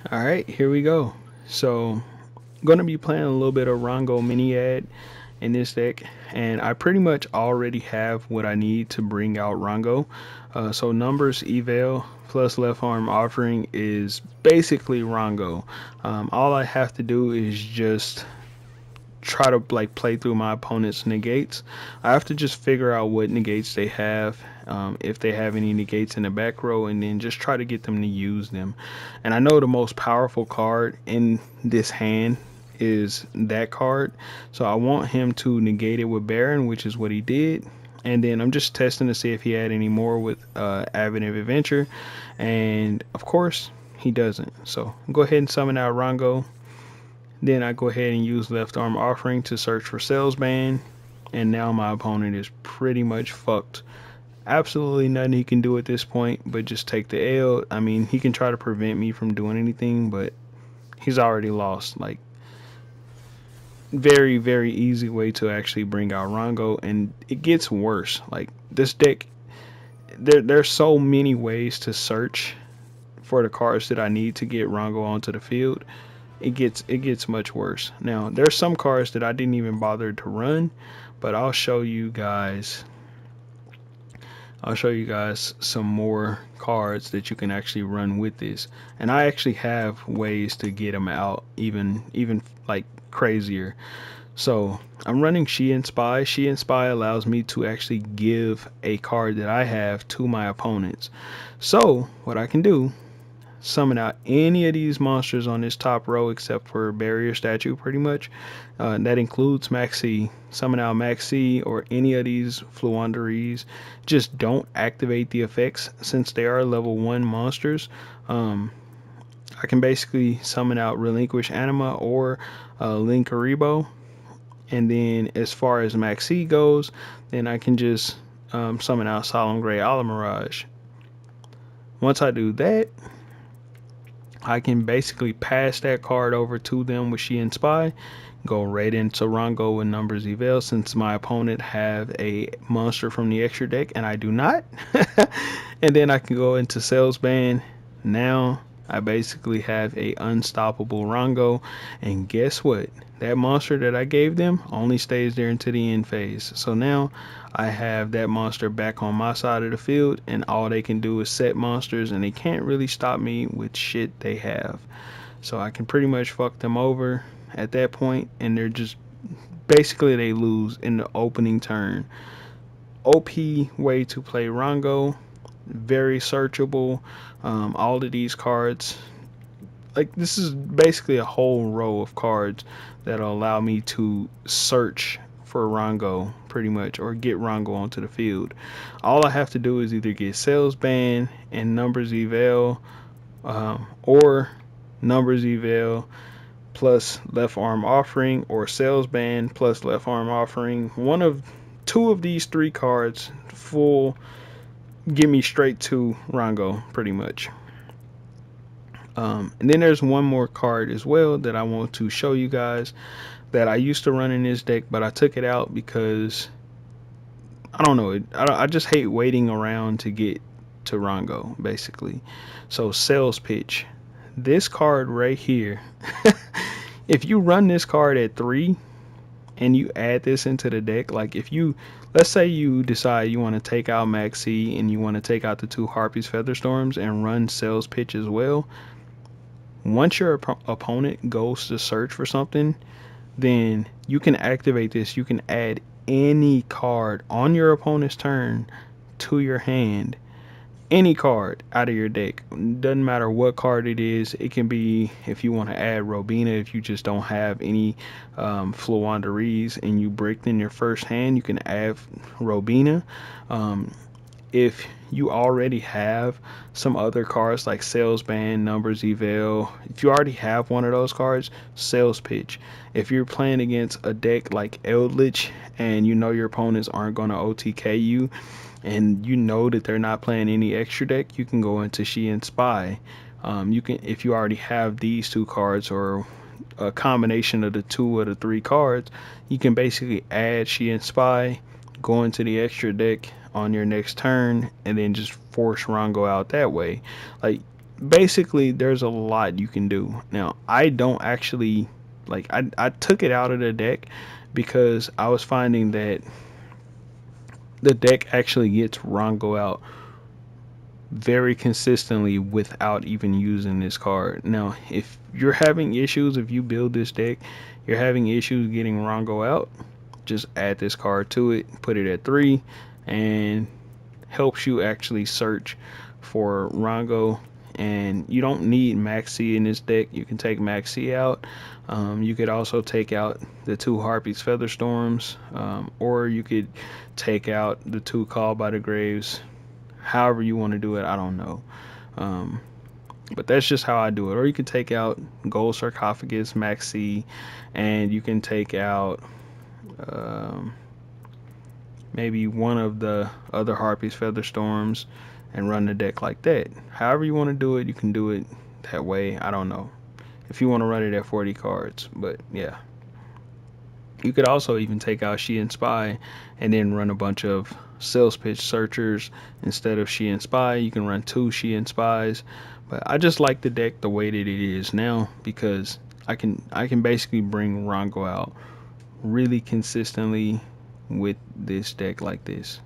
All right, here we go. So, I'm going to be playing a little bit of Rhongomyniad in this deck, and I pretty much already have what I need to bring out Rongo. So, numbers eval plus left arm offering is basically Rongo. All I have to do is just try to like play through my opponent's negates. I have to just figure out what negates they have, if they have any negates in the back row, and then just try to get them to use them. And I know the most powerful card in this hand is that card, so I want him to negate it with Baron, which is what he did. And then I'm just testing to see if he had any more with Avid Adventure, and of course he doesn't. So go ahead and summon out Rongo. Then I go ahead and use left arm offering to search for salesman, and now my opponent is pretty much fucked. Absolutely nothing he can do at this point but just take the L. I mean, he can try to prevent me from doing anything, but he's already lost. Like, very, very easy way to actually bring out Rongo, and it gets worse. Like, this deck, there's so many ways to search for the cards that I need to get Rongo onto the field. It gets much worse. Now there's some cards that I didn't even bother to run, but I'll show you guys some more cards that you can actually run with this. And I actually have ways to get them out even like crazier. So I'm running She and Spy. She and Spy allows me to actually give a card that I have to my opponents. So what I can do, summon out any of these monsters on this top row except for barrier statue, pretty much. That includes Maxi. Summon out Maxi or any of these Fluanderies. Just don't activate the effects since they are level 1 monsters. I can basically summon out Relinquish Anima or Linkaribo. And then as far as Maxi goes, then I can just summon out Solemn Grey Alamirage. Once I do that, I can basically pass that card over to them with She and Spy, go right into Rongo with Numbers Eval since my opponent have a monster from the extra deck and I do not. And then I can go into Salesman. Now I basically have a unstoppable Rongo, and guess what? That monster that I gave them only stays there until the end phase. So now I have that monster back on my side of the field, and all they can do is set monsters, and they can't really stop me with shit they have. So I can pretty much fuck them over at that point, and they're just basically they lose in the opening turn. OP way to play Rongo, very searchable. All of these cards, like this is basically a whole row of cards that'll allow me to search for Rongo pretty much, or get Rongo onto the field. All I have to do is either get Salesman and Numbers Eval, or Numbers Eval plus left arm offering, or Salesman plus left arm offering. One of two of these three cards full get me straight to Rongo pretty much. And then there's one more card as well that I want to show you guys that I used to run in this deck, but I took it out because I don't know. I just hate waiting around to get to Rongo, basically. So Sales Pitch. This card right here, if you run this card at 3 and you add this into the deck, like if you, let's say you decide you want to take out Maxi and you want to take out the 2 Harpies Featherstorms and run Sales Pitch as well, once your opponent goes to search for something, then you can activate this. You can add any card on your opponent's turn to your hand. Any card out of your deck. Doesn't matter what card it is. It can be, if you want to add Robina, if you just don't have any Fluanderies and you bricked in your first hand, you can add Robina. If you already have some other cards like Salesman, Numbers Eval, if you already have one of those cards, Sales Pitch. If you're playing against a deck like Eldritch and you know your opponents aren't going to OTK you, and you know that they're not playing any extra deck, you can go into She and Spy. You can, if you already have these 2 cards or a combination of the 2 or the 3 cards, you can basically add She and Spy, go into the extra deck on your next turn, and then just force Rongo out that way. Like, basically there's a lot you can do. Now, I don't actually like I took it out of the deck because I was finding that the deck actually gets Rongo out very consistently without even using this card. Now, if you're having issues, if you build this deck, you're having issues getting Rongo out, just add this card to it, put it at 3, and helps you actually search for Rongo. And you don't need Maxi in this deck. You can take Maxi out. You could also take out the 2 Harpy's Featherstorms, or you could take out the 2 Called by the Graves. However you want to do it, I don't know. Um, but that's just how I do it. Or you can take out Gold Sarcophagus, Maxi, and you can take out um, maybe one of the other Harpy's Featherstorms and run the deck like that. However you want to do it, you can do it that way. I don't know if you want to run it at 40 cards, but yeah. You could also even take out She and Spy and then run a bunch of Sales Pitch Searchers instead of She and Spy. You can run 2 She and Spies, but I just like the deck the way that it is now because I can basically bring Rongo out really consistently with this deck like this.